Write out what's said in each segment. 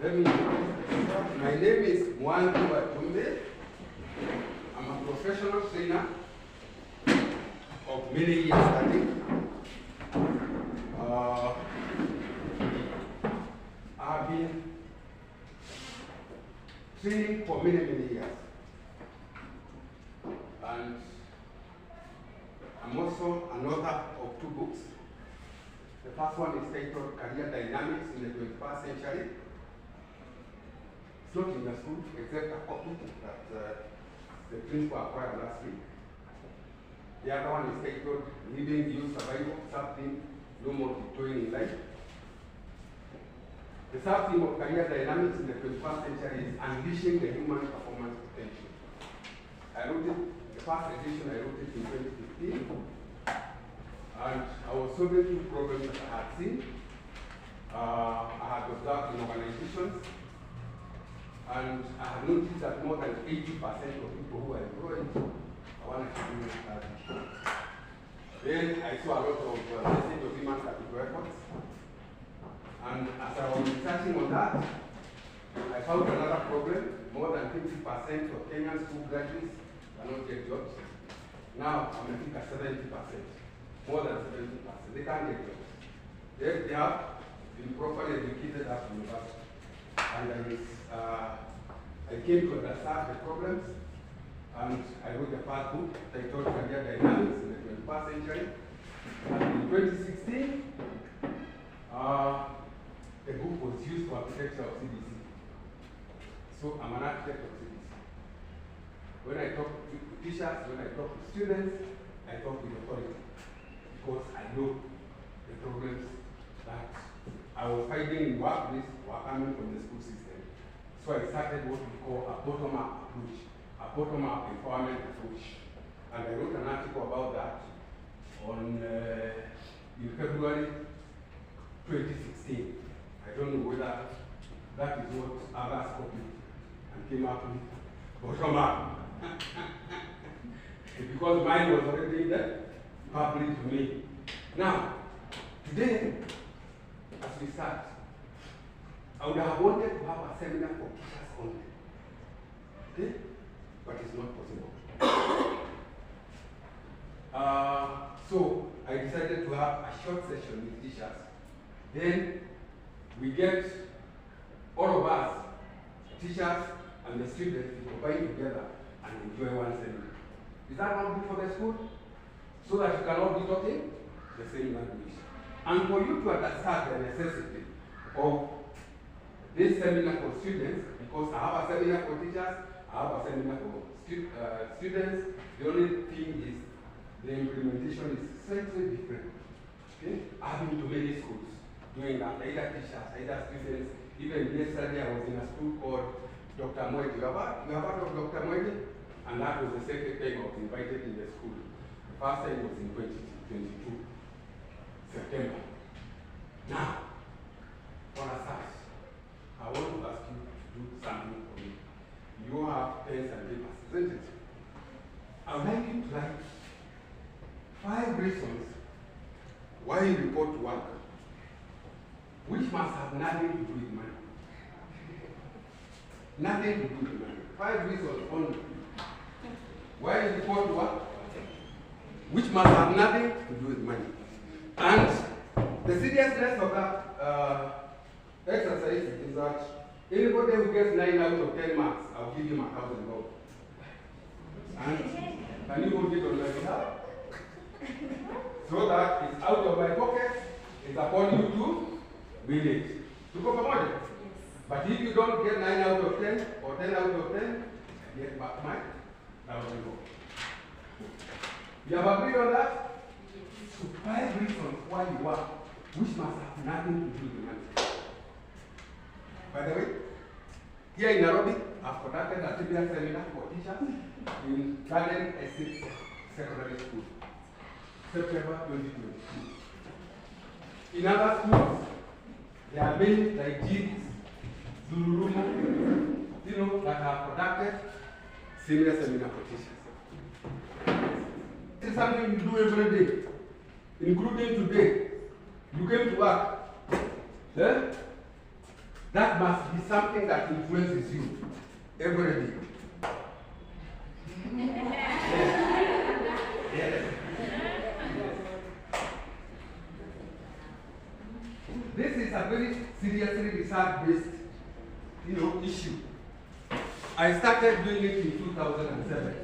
Let me introduce myself. My name is Mwangi Watumbe. I'm a professional trainer of many years, I think. I've been training for many years. And I'm also an author of 2 books. The first one is titled Career Dynamics in the 21st Century. It's not in the school, except a copy that the principal acquired last week. The other one is titled Living Youth Survival, Something No More Doing in Life. The sub-theme of Career Dynamics in the 21st Century is Unleashing the Human Performance Potential. I wrote it, the first edition I wrote it in 2015. And I was solving 2 problems that I had seen. I had observed in organizations, and I had noticed that more than 80% of people who are employed are wanting to do that. Then I saw a lot of message of human capital efforts. And as I was researching on that, I found another problem. More than 50% of Kenyan school graduates are not get jobs. Now I'm I think at 70%. More than 70%. They can't get jobs. They have been properly educated at university. And I came to understand the problems, and I wrote a first book titled Career Dynamics in the 21st Century. And in 2016, the book was used for architecture of CDC. So I'm an architect of CDC. When I talk to teachers, when I talk to students, I talk with authority, because I know the problems that I was finding in workplace were coming from the school system. So I started what we call a bottom-up approach, a bottom-up empowerment approach. And I wrote an article about that on in February 2016. I don't know whether that is what others copied and came up with bottom-up. Because mine was already there, published to me. Now, today, as we start, I would have wanted to have a seminar for teachers only. Okay? But it's not possible. So I decided to have a short session with teachers. Then we get all of us, teachers and the students, to combine together and enjoy one seminar. Is that not good for the school? So that you can all be talking the same language. And for you to understand the necessity of this seminar for students, because I have a seminar for teachers, I have a seminar for students, the only thing is the implementation is slightly different. Okay? I've been to many schools doing that, either teachers, either students. Even yesterday I was in a school called Dr. Moedi. You have heard of Dr. Moedi? And that was the second time I was invited in the school. The first time was in 2022, September. Now, for a start, I want to ask you to do something for me. You have pens and papers, isn't it? I would like you to write 5 reasons why you report to work, which must have nothing to do with money. Nothing to do with money. 5 reasons only why you report to work, which must have nothing to do with money. And the seriousness of that exercise is that anybody who gets 9 out of 10 marks, I'll give him $1,000. And can you hold it on my behalf? So that it's out of my pocket, it's upon you to win it. To go for money. But if you don't get 9 out of 10 or 10 out of 10, I get back my $1,000. You have agreed on that? So 5 reasons why you work, which must have nothing to do with money. By the way, here in Nairobi, I've conducted a trivia seminar for teachers in Garden Estate Secondary School, September 2022. In other schools, there are many like G's, Zulurumo, that have conducted similar seminar for teachers. It's something you do every day, including today. You came to work. Yeah? That must be something that influences you every day. Yes. This is a very seriously research-based, issue. I started doing it in 2007.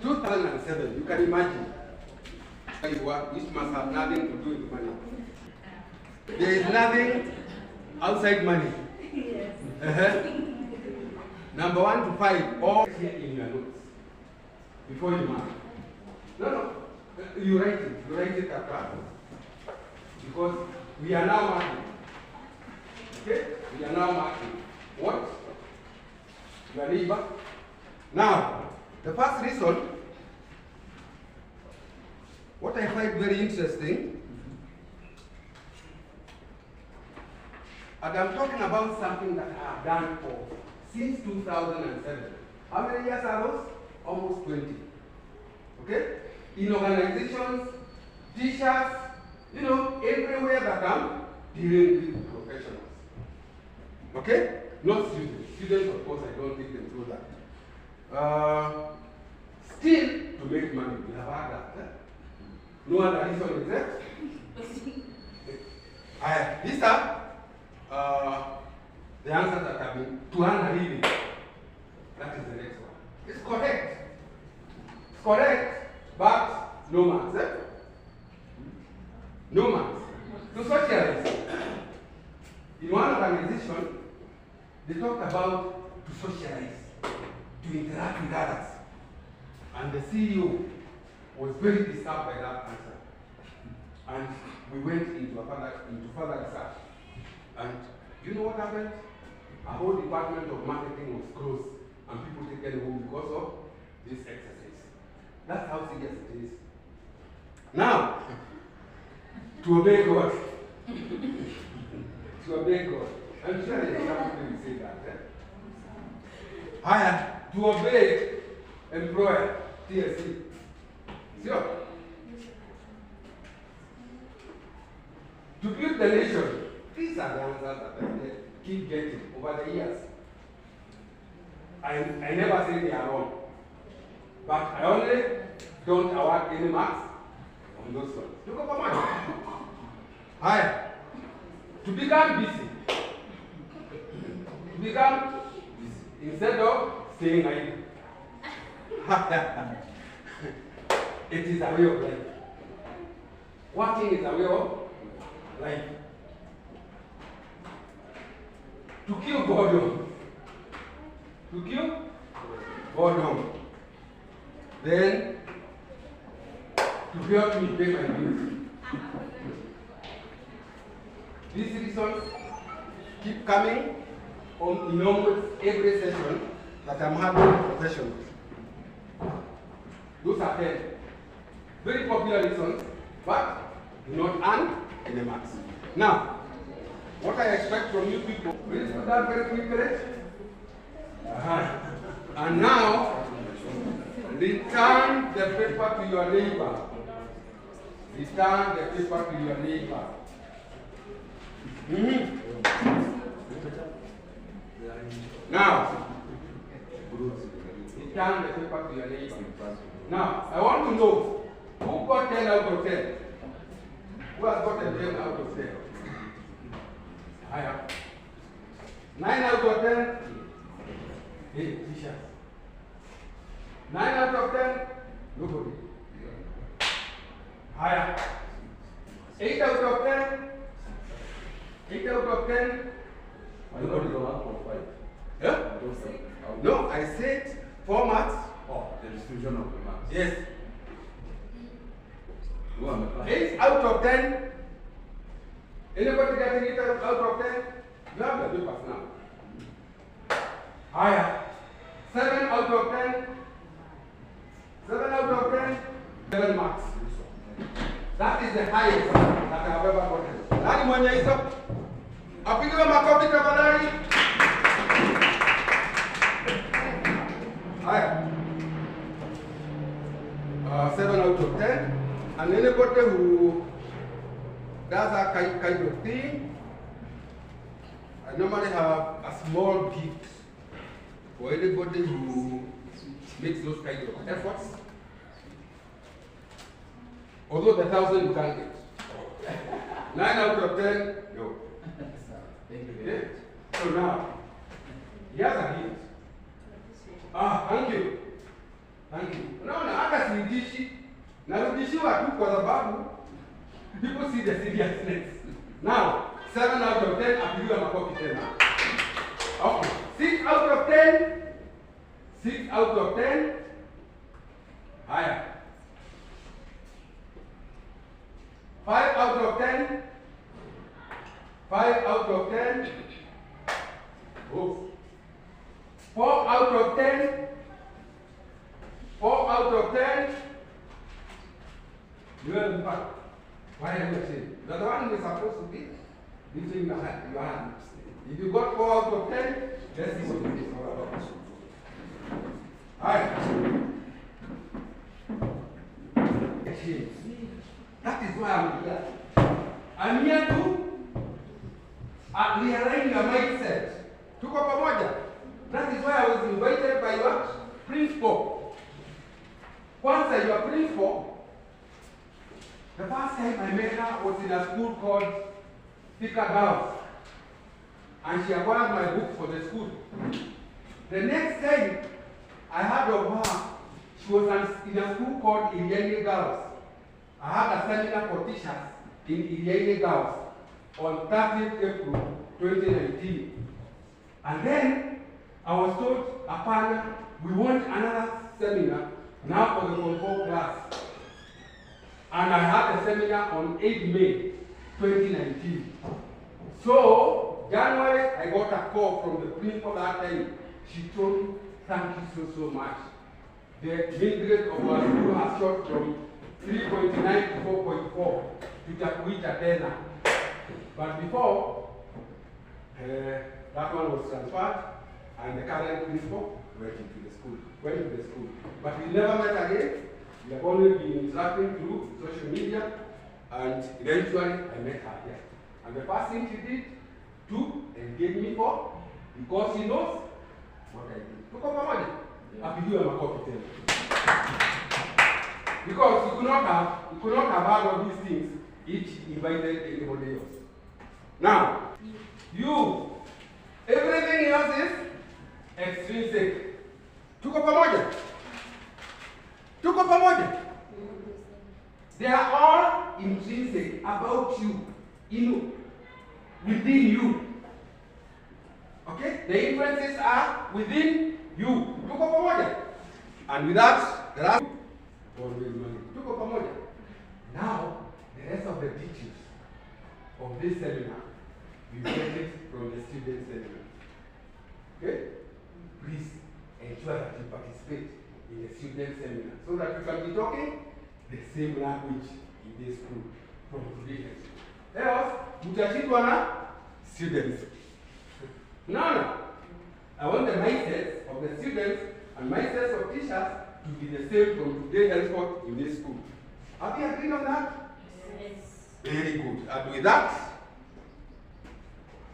2007, you can imagine. Which must have nothing to do with money. There is nothing outside money. Yes. Number 1 to 5, all here in your notes before you mark. No. You write it after. Because we are now marking. Okay? We are now marking. What? Your neighbor. Now, the first reason, what I find very interesting, and I'm talking about something that I have done since 2007. How many years are those? Almost 20. Okay? In organizations, teachers, everywhere that I'm dealing with professionals. Okay? Not students. Students, of course, I don't take them through that. Still, to make money, we have had that. No other reason is there. These are the answers that have been to earn a living. That is the next one. It's correct. It's correct, but no marks. No marks. To socialize. In one organization, they talked about to socialize, to interact with others. And the CEO was very disturbed by that answer. And we went into further research. And do you know what happened? A whole department of marketing was closed and people taken home because of this exercise. That's how serious it is. Now, to obey God. To obey God. I'm sure there's something to say that. Higher, to obey employer, TSC. Sure. To build the nation. These are the answers that I keep getting over the years. I never say they are wrong. But I only don't award any marks on those ones. Look up for money. Higher. To become busy. To become busy. Instead of staying idle. It is a way of life. Working is a way of life. To kill boredom. To kill boredom. Then, to help me pay my bills. These reasons keep coming in almost every session that I'm having professionals. Those are 10. Very popular reasons, but do not earn any marks. Now, what I expect from you people, will you do that very quickly? And now, return the paper to your neighbor. Return the paper to your neighbor. Now, return the paper to your neighbor. Now, I want to know who got 10 out of 10? Who has gotten 10 out of 10? I have. 9 out of 10? Hey, teachers. 9 out of 10? Nobody. Higher. 8 out of 10? 8 out of 10? Nobody. Out of 5. Yeah? No, I said 4 marks. Oh, the distribution of the marks. Yes. 8 out of 10. Anybody getting it out of 10? You have the papers now. Higher. 7 out of 10. 7 out of 10. 7 marks. That is the highest that I have ever gotten. Nani mwenye hizo? Apigiwe makofi tafadhali. Higher. 7 out of 10. And anybody who does that kind of thing, I normally have a small gift for anybody who makes those kind of efforts. Although the 1,000 you can't get. 9 out of 10, no. Thank you. Okay? So now, here's a gift. Thank you. Thank you. Unaona hata sidishi narudishiwa tu kwa sababu people see the seriousness. Now, 7 out of 10 apigiwa makofi tena. Okay. 6 out of 10. 6 out of 10. Haya. 5 out of 10. 5 out of 10. Oh. 4 out of 10. 4 out of 10. You are the part. Why am I saying? The one who is supposed to be between your hand. If you got 4 out of 10, let's see what it is all about. Alright. That is why I'm here. I'm here to realign your mindset. Tuko pamoja. That is why I was invited by your principal. Once your principal, the first time I met her was in a school called Thika Girls. And she acquired my book for the school. The next time I heard of her, she was in a school called Iliaine Girls. I had a seminar for teachers in Iliaine Girls on 30th April 2019. And then I was told, Apana, we want another seminar now for the Control class. And I had a seminar on 8 May 2019. So, January, I got a call from the principal that time. She told me, thank you so much. The mean grade of our school has shot from 3.9 to 4.4 to Takuita Tena. But before, that one was transferred, and the current principal went into the school. But we never met again. We have only been interacting through social media, and eventually I met her here. And the first thing she did, to engage me for, because she knows what I do. Tuko pamoja? Apigiwe makofi tena. Because you could not have had all these things each invited anybody else. Now, you, everything else is extrinsic. Tuko pamoja? Tuko pamoja? They are all intrinsic about you, within you. Okay? The influences are within you. Tuko pamoja? And with that, there are always money. Tuko pamoja? Now, the rest of the teachings of this seminar, we get it from the student seminar. Okay? Please ensure that you participate in the student seminar so that you can be talking the same language in this school from today. Else, mutashindwa na students. No. I want the mindsets of the students and mindsets of teachers to be the same from today henceforth in this school. Have you agreed on that? Yes. Very good. And with that,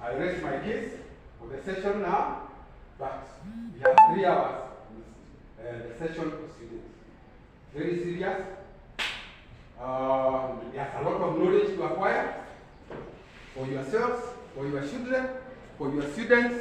I rest my case for the session now. But we have 3 hours the session for students. Very serious. There's a lot of knowledge to acquire for yourselves, for your children, for your students,